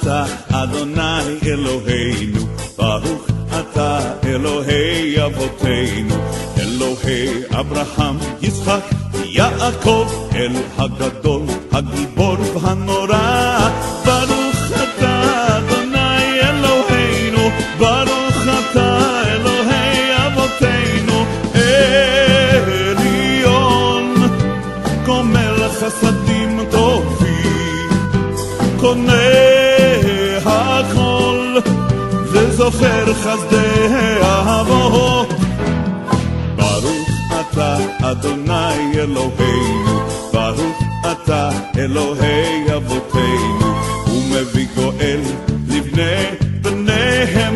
אתה אדוני אלוהינו, ברוך אתה אלוהי אבותינו, אלוהי אברהם, יצחק, יעקב, אל הגדול, הגיבור והנורא. ברוך אתה אדוני אלוהינו, ברוך אתה אלוהי אבותינו, עליון, גומל חסדים טובים, קונה הכל וזוכר חסדי אהבות. ברוך אתה אדוני אלוהינו, ברוך אתה אלוהי אבותינו, ומביא גואל לבני בניהם,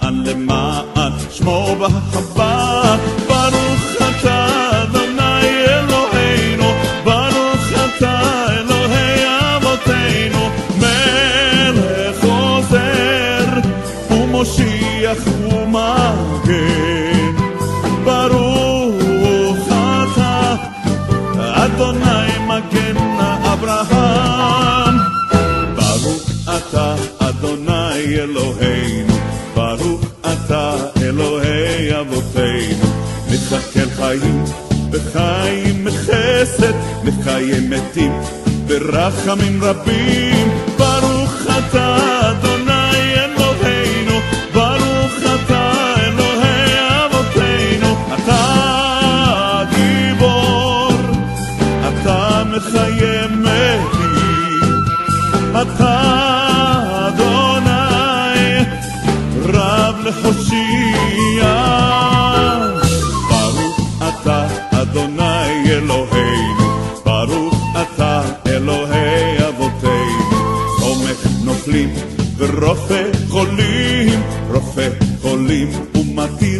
למען שמו באהבה. ברוך אתה אדוני אלוהינו, ברוך אתה אלוהי אבותינו, מלך עוזר ומושיח ומגן. ברוך אתה אדוני מגן אברהם. ברוך אתה אדוני אלוהינו, ברוך אתה אלוהי אבותינו, מסתכל חיים בחיים חסד, מחיים מתים ברחמים רבים. ברוך אתה אדוני אלוהינו, ברוך אתה אלוהי אבותינו, אתה גיבור, אתה מחיים מתים, אתה אדוני רב להושיע. ברוך אתה אדוני אלוהינו, ברוך אתה אלוהי אבותינו, סומך נופלים ורופא חולים, רופא חולים ומתים